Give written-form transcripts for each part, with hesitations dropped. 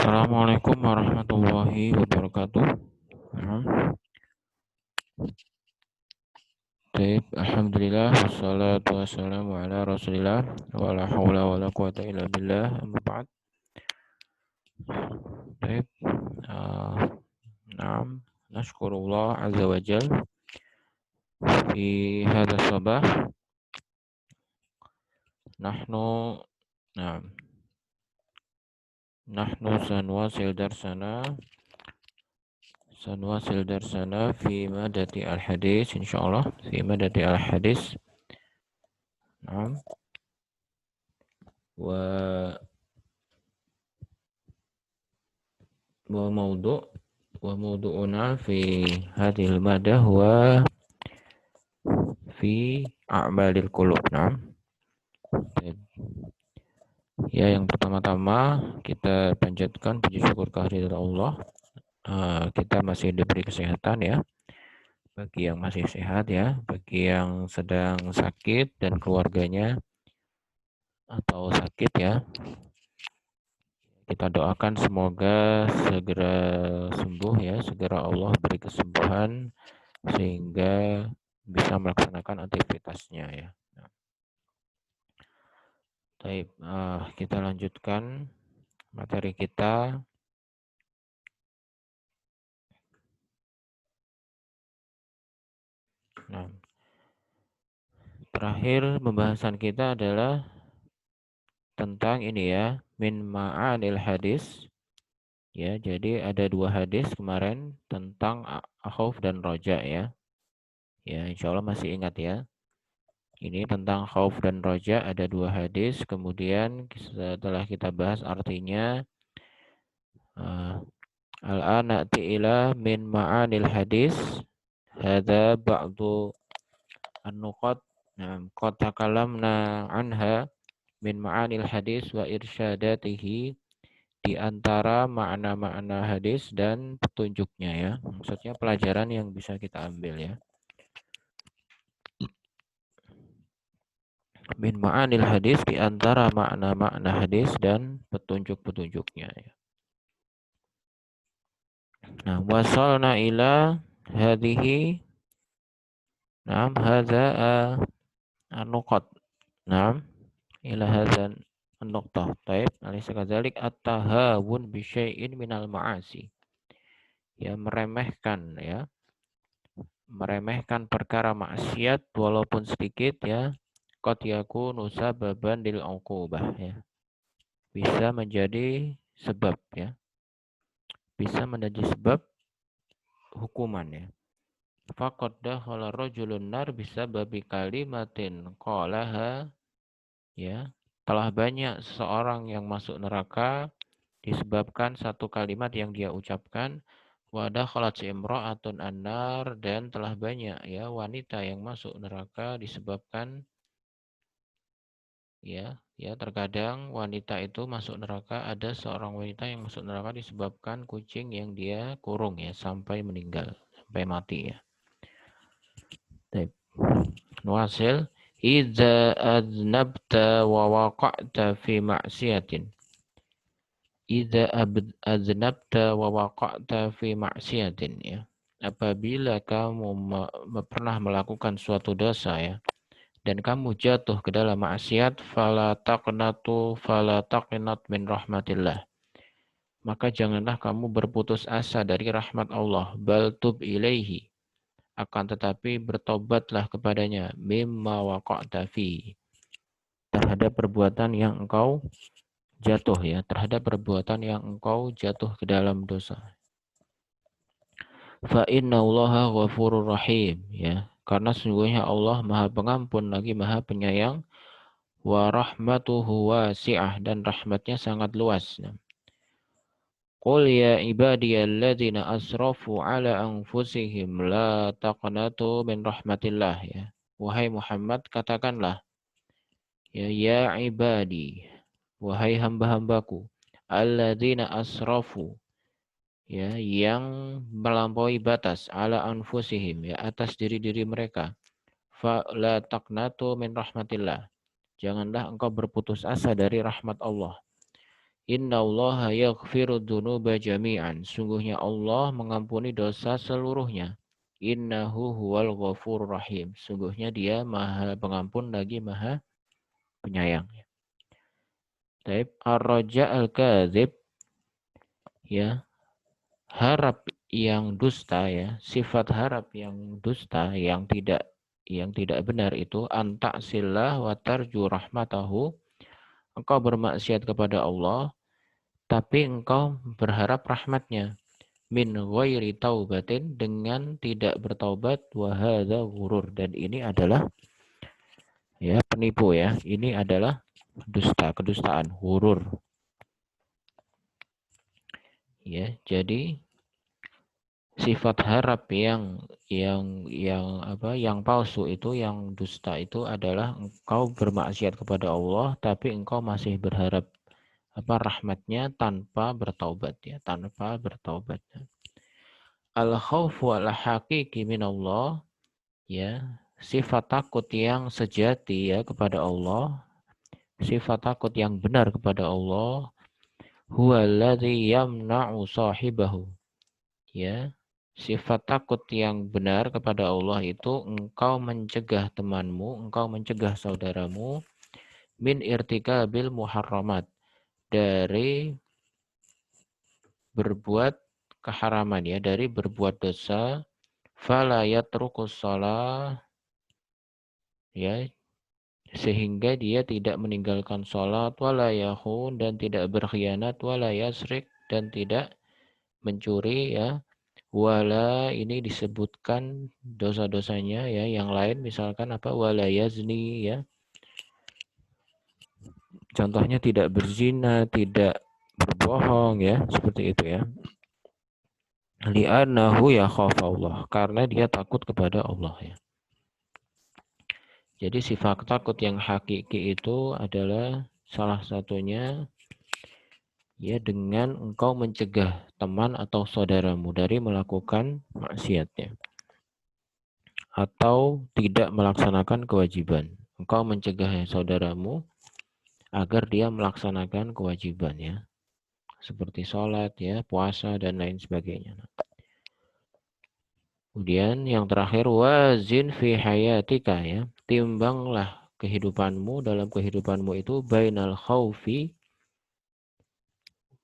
Assalamualaikum warahmatullahi wabarakatuh. Nah, baik, alhamdulillah wassalatu wassalamu ala Rasulillah wa la haula wa la quwata illa billah. Amma ba'd. Baik, na'am, nashkurullah azza wa jal fi hadha sabah. Nahnu na'am, nahnu sanwasil darsana fi madati al-hadis insyaallah fi madati al-hadis. Na'am. Wa موضوعنا في هذه المادة هو في أعمال القلوب. Nah, ya yang pertama-tama kita panjatkan puji syukur kehadirat Allah. Kita masih diberi kesehatan ya. Bagi yang masih sehat ya, bagi yang sedang sakit dan keluarganya atau sakit ya, kita doakan semoga segera sembuh ya, segera Allah beri kesembuhan sehingga bisa melaksanakan aktivitasnya ya. Baik, kita lanjutkan materi kita. Nah, terakhir pembahasan kita adalah tentang ini ya, min ma'anil hadis. Ya, jadi ada 2 hadis kemarin tentang khauf dan roja ya. Ya, insya Allah masih ingat ya. Ini tentang khauf dan roja ada 2 hadis. Kemudian setelah kita bahas artinya, al-ana ila min ma'anil hadis. Hadza ba'du an-nuqat. Nah, qad takalamna anha min ma'anil hadis wa irsyadatihi, di antara makna-makna hadis dan petunjuknya ya. Maksudnya pelajaran yang bisa kita ambil ya. Min ma'anil hadis, di antara makna-makna hadis dan petunjuk-petunjuknya ya. Nah, wasalna ila hadhihi. Naam, hadza an-nuqat. Naam, ila hadzal an-nuqtah. Taib, alaysa kadzalik at-tahawun bi syai'in minal ma'asi. Ya, meremehkan ya. Meremehkan perkara maksiat walaupun sedikit ya. Qad yakunu sababan lil uqubah ya. Bisa menjadi sebab ya. Bisa menjadi sebab hukuman ya. Faqad dakhala rajulun nar bisababi kalimatin qalaha ya. Telah banyak seseorang yang masuk neraka disebabkan satu kalimat yang dia ucapkan. Wa dakhalat imra'atun annar, dan telah banyak ya wanita yang masuk neraka disebabkan ya terkadang wanita itu masuk neraka, ada seorang wanita yang masuk neraka disebabkan kucing yang dia kurung ya sampai meninggal, sampai mati ya. Baik. Nuasil, idza adnabta wa waqa'ta fi ma'siyatin. Idza aznabta wa waqa'ta fi ma'siyatin ya. Apabila kamu pernah melakukan suatu dosa ya, dan kamu jatuh ke dalam maksiat, fala taqnat min rahmatillah. Maka janganlah kamu berputus asa dari rahmat Allah. Bal tub ilaihi. Akan tetapi bertobatlah kepadanya, mimma waqa'ta fi, terhadap perbuatan yang engkau jatuh ya, terhadap perbuatan yang engkau jatuh ke dalam dosa. Fa innallaha ghafurur rahim ya, karena sesungguhnya Allah Maha Pengampun lagi Maha Penyayang. Wa rahmatuhu wasi'ah, dan rahmatnya sangat luas. Qul ya ibadiyalladzina asrafu ala anfusihim la taqnatu min rahmatillah ya. Wahai Muhammad, katakanlah ya ibadi, wahai hamba-hambaku, alladzina asrafu ya, yang melampaui batas, ala anfusihim ya, atas diri-diri mereka. Fa la taqnatu min rahmatillah, janganlah engkau berputus asa dari rahmat Allah. Innallaha yaghfiru dzunuba jami'an. Sungguhnya Allah mengampuni dosa seluruhnya. Innahu huwal ghafurur rahim. Sungguhnya dia maha pengampun lagi maha penyayang. Taib ar-raja al-kadzib, ya, harap yang dusta, ya, sifat harap yang dusta, yang tidak benar itu antaksillah wa tarju rahmatahu. Engkau bermaksiat kepada Allah tapi engkau berharap rahmatnya. Min ghairi taubatin, dengan tidak bertaubat, wa hadza ghurur, dan ini adalah, ya, penipu, ya. Ini adalah dusta, kedustaan, ghurur. Ya, jadi sifat harap yang palsu itu, yang dusta itu adalah engkau bermaksiat kepada Allah tapi engkau masih berharap rahmatnya tanpa bertaubat, ya, tanpa bertaubat. Al khaufu al haqiqi minallah, ya, sifat takut yang sejati, ya, kepada Allah, sifat takut yang benar kepada Allah, huwa alladhi yamna'u sahibahu, ya, sifat takut yang benar kepada Allah itu engkau mencegah temanmu, engkau mencegah saudaramu, min irtikabil muharramat, dari berbuat keharaman, ya, dari berbuat dosa, fala yatrukus shalah, ya, sehingga dia tidak meninggalkan sholat, wala yahun, dan tidak berkhianat, wala yasrik, dan tidak mencuri, ya, wala, ini disebutkan dosa-dosanya, ya, yang lain misalkan wala yazni, ya, contohnya tidak berzina, tidak berbohong, ya, seperti itu, ya. Li'annahu yakhafu Allah, karena dia takut kepada Allah, ya. Jadi sifat takut yang hakiki itu adalah salah satunya, ya, dengan engkau mencegah teman atau saudaramu dari melakukan maksiatnya atau tidak melaksanakan kewajiban. Engkau mencegah saudaramu agar dia melaksanakan kewajiban, ya, seperti sholat, ya, puasa, dan lain sebagainya. Kemudian yang terakhir, wazin fi hayatika, ya, timbanglah kehidupanmu, dalam kehidupanmu itu bainal khaufi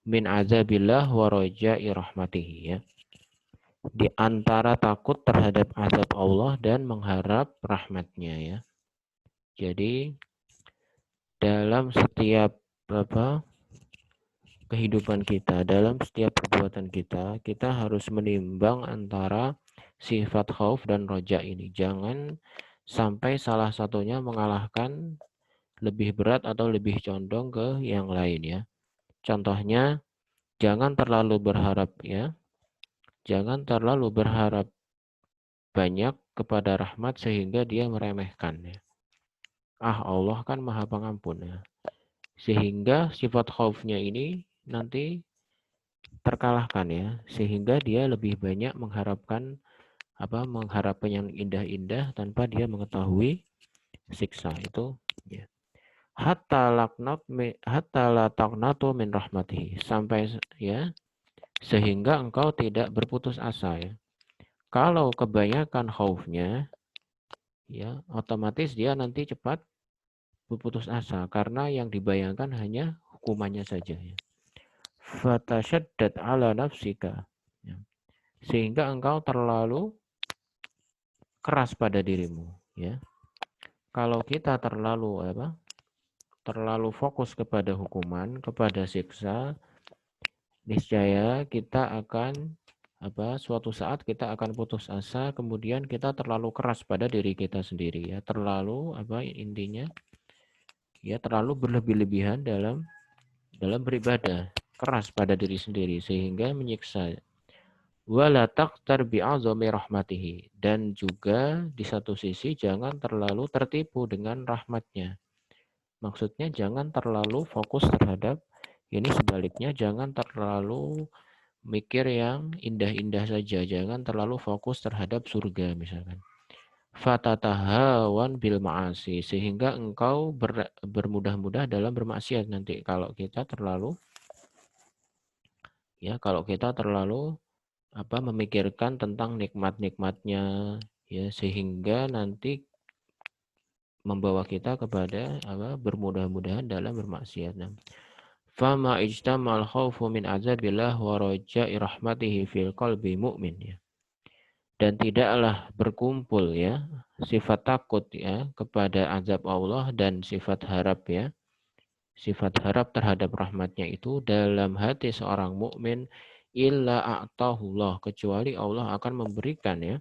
min azabillah wa roja'i rahmatihi, ya, di antara takut terhadap azab Allah dan mengharap rahmatnya, ya. Jadi dalam setiap kehidupan kita, dalam setiap perbuatan kita, kita harus menimbang antara sifat khauf dan roja ini. Jangan sampai salah satunya mengalahkan, lebih berat atau lebih condong ke yang lain, ya. Contohnya, jangan terlalu berharap, ya. Jangan terlalu berharap banyak kepada rahmat sehingga dia meremehkan, ya. Allah kan maha pengampun, ya. Sehingga sifat khaufnya ini nanti terkalahkan, ya. Sehingga dia lebih banyak mengharapkan yang indah-indah tanpa dia mengetahui siksa itu, ya. Hatta la taqnatu min rahmatihi, sampai, ya, sehingga engkau tidak berputus asa, ya. Kalau kebanyakan khaufnya, ya, otomatis dia nanti cepat berputus asa karena yang dibayangkan hanya hukumannya saja, ya. Fatasyaddad ala nafsika, ya, sehingga engkau terlalu keras pada dirimu, ya. Kalau kita terlalu fokus kepada hukuman, kepada siksa, niscaya kita akan suatu saat kita akan putus asa, kemudian kita terlalu keras pada diri kita sendiri, ya, terlalu intinya, ya, terlalu berlebih-lebihan dalam beribadah, keras pada diri sendiri sehingga menyiksa. Wala taqtar bi'azami rahmatihi, dan juga di satu sisi jangan terlalu tertipu dengan rahmatnya. Maksudnya jangan terlalu fokus terhadap ini, sebaliknya jangan terlalu mikir yang indah-indah saja, jangan terlalu fokus terhadap surga misalkan. Fatatahawan bil ma'asi, sehingga engkau bermudah-mudah dalam bermaksiat nanti kalau kita terlalu Ya, kalau kita terlalu memikirkan tentang nikmat-nikmatnya, ya, sehingga nanti membawa kita kepada bermudah-mudahan dalam bermaksiat. Fama ijtamal khaufu min azabillah wa raja'i rahmatihi fil qalbi mu'min, ya. Dan tidaklah berkumpul, ya, sifat takut, ya, kepada azab Allah dan sifat harap, ya, sifat harap terhadap rahmatnya itu dalam hati seorang mukmin illa a'tahullah, kecuali Allah akan memberikan, ya,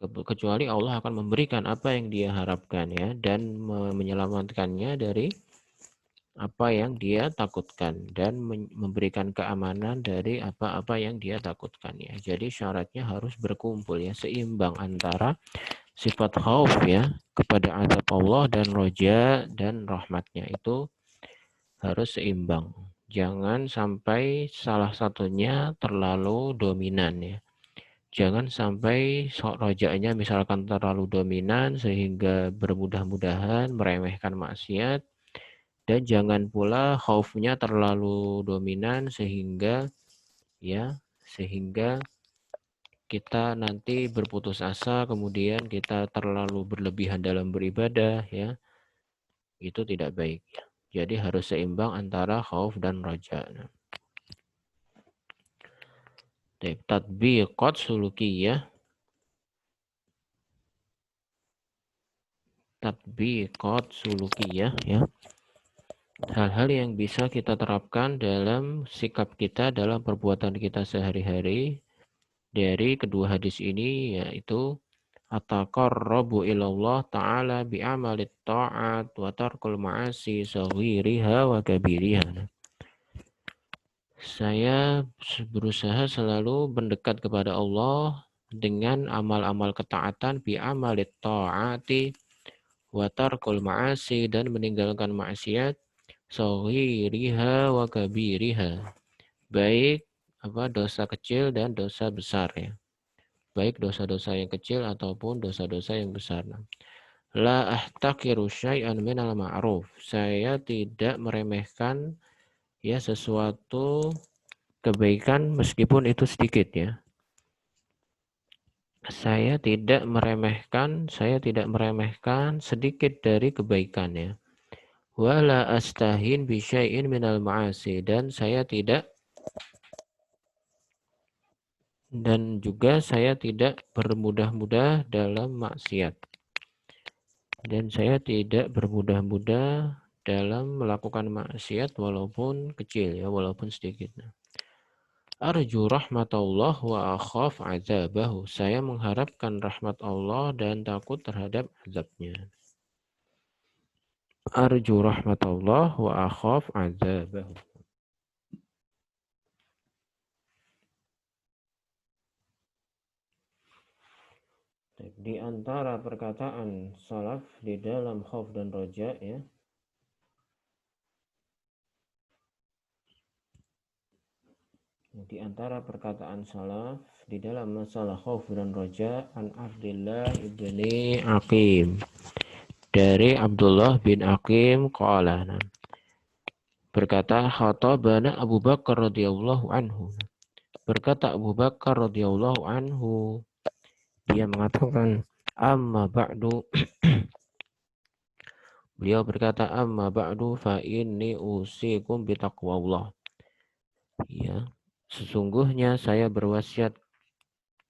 kecuali Allah akan memberikan apa yang dia harapkan, ya, dan menyelamatkannya dari apa yang dia takutkan dan memberikan keamanan dari apa-apa yang dia takutkan, ya. Jadi syaratnya harus berkumpul, ya, seimbang antara sifat khauf, ya, kepada azab Allah dan roja dan rahmatnya itu harus seimbang. Jangan sampai salah satunya terlalu dominan, ya. Jangan sampai rojaknya misalkan terlalu dominan sehingga bermudah-mudahan meremehkan maksiat. Dan jangan pula khaufnya terlalu dominan sehingga, ya, sehingga kita nanti berputus asa, kemudian kita terlalu berlebihan dalam beribadah, ya. Itu tidak baik, ya. Jadi harus seimbang antara khauf dan raja. Tatbiqat sulukiyah. Tatbiqat sulukiyah, ya. Hal-hal yang bisa kita terapkan dalam sikap kita, dalam perbuatan kita sehari-hari dari kedua hadis ini, yaitu at-taqarrubu ilallah ta'ala bi'amalit ta'at wa tarkul ma'asi saghiriha wa kabiriha. Saya berusaha selalu mendekat kepada Allah dengan amal-amal ketaatan bi'amalit ta'ati wa tarkul ma'asi, dan meninggalkan maksiat saghiriha wa kabiriha, baik dosa kecil dan dosa besar, ya. Baik dosa-dosa yang kecil ataupun dosa-dosa yang besar. La ahtaqiru syai'an minal ma'ruf. Saya tidak meremehkan, ya, sesuatu kebaikan meskipun itu sedikit, ya. Saya tidak meremehkan sedikit dari kebaikan, ya. Wala astahin bi syai'in minal ma'asi, dan juga saya tidak bermudah-mudah dalam maksiat. Dan saya tidak bermudah-mudah dalam melakukan maksiat walaupun kecil, ya, walaupun sedikit. Arju rahmatullah wa akhaf azabahu. Saya mengharapkan rahmat Allah dan takut terhadap azabnya. Arju rahmatullah wa akhaf azabahu. Di antara perkataan salaf di dalam khauf dan roja, ya, di antara perkataan salaf di dalam masalah khauf dan roja, an Abdullah ibni Aqim, dari Abdullah bin Aqim qala, berkata khatabana Abu Bakar radhiyallahu anhu, berkata Abu Bakar radhiyallahu anhu, dia mengatakan amma ba'du, beliau berkata amma ba'du fa inni usikum bitaqwallah, ya, sesungguhnya saya berwasiat,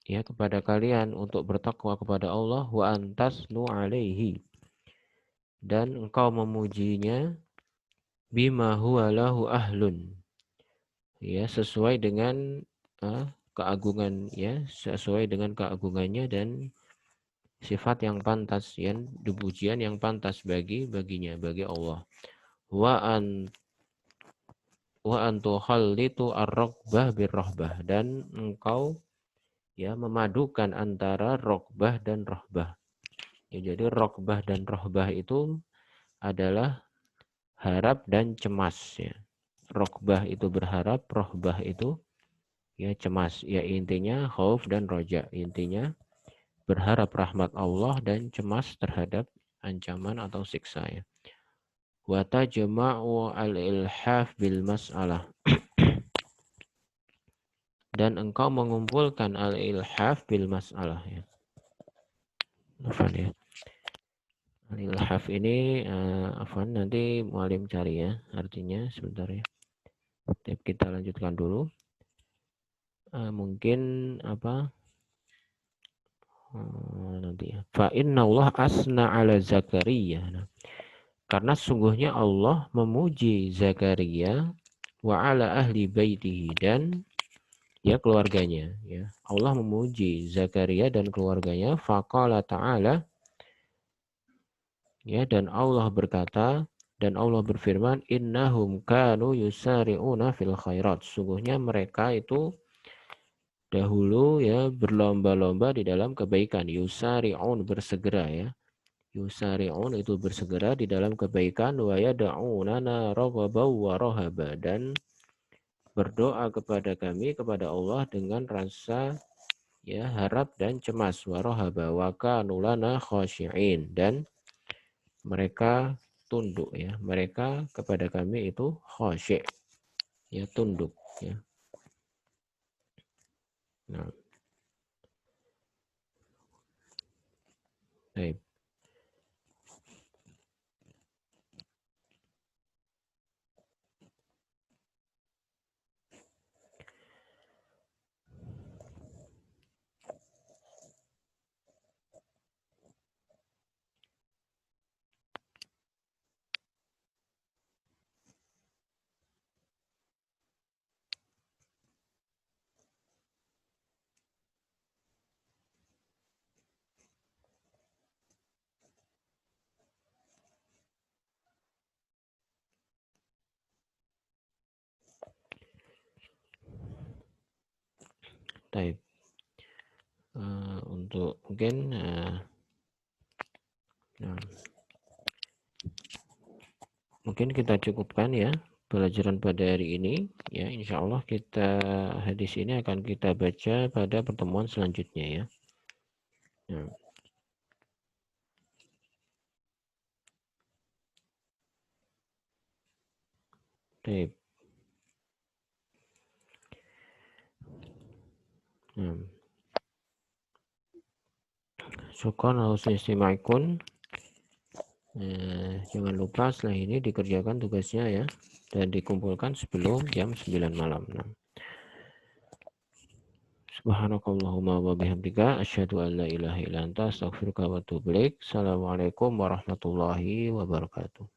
ya, kepada kalian untuk bertakwa kepada Allah, wa antasnu alaihi, dan engkau memujinya, bima huwa lahu ahlun, ya, sesuai dengan keagungan, ya, sesuai dengan keagungannya dan sifat yang pantas, ya, pujian yang pantas bagi Allah. Wa antukhallitu ar-raghbah bir-rahbah, dan engkau, ya, memadukan antara raghbah dan rahbah. Ya, jadi raghbah dan rahbah itu adalah harap dan cemas, ya. Raghbah itu berharap, rahbah itu, ya, cemas. Ya, intinya khauf dan roja, intinya berharap rahmat Allah dan cemas terhadap ancaman atau siksa, ya. Wa tajma'u al-ilhaf bil mas'alah. Dan engkau mengumpulkan al-ilhaf bil mas'alah ya. Afwan ya. Al-ilhaf ini afwan nanti mualim cari ya artinya sebentar ya. Kita lanjutkan dulu. Mungkin apa? Nanti ya. Fa inna Allah asna ala Zakaria. Nah, karena sungguhnya Allah memuji Zakaria wa ala ahli baitihi dan ya keluarganya ya. Allah memuji Zakaria dan keluarganya. Faqala ta'ala ya, dan Allah berkata dan Allah berfirman innahum kanu yusari'una fil khairat. Sungguhnya mereka itu dahulu ya berlomba-lomba di dalam kebaikan. Yusari'un bersegera ya. Yusari'un itu bersegera di dalam kebaikan wa yad'unana raghaban wa rahaba dan berdoa kepada kami kepada Allah dengan rasa ya harap dan cemas wa rahaba wa kanu lana khashi'in dan mereka tunduk ya. Mereka kepada kami itu khasyi' ya tunduk ya. Nah, baik. Baik. Untuk mungkin nah, mungkin kita cukupkan ya pelajaran pada hari ini ya. Insya Allah kita hadis ini akan kita baca pada pertemuan selanjutnya ya. Nah, baik. Nah, syukran atas istimewakan. Jangan lupa setelah ini dikerjakan tugasnya ya dan dikumpulkan sebelum jam 9 malam. Nah, subhanakallahumma wa bihamdika asyhadu an la ilaha illa anta astaghfiruka wa atubu ilaik. Assalamualaikum warahmatullahi wabarakatuh.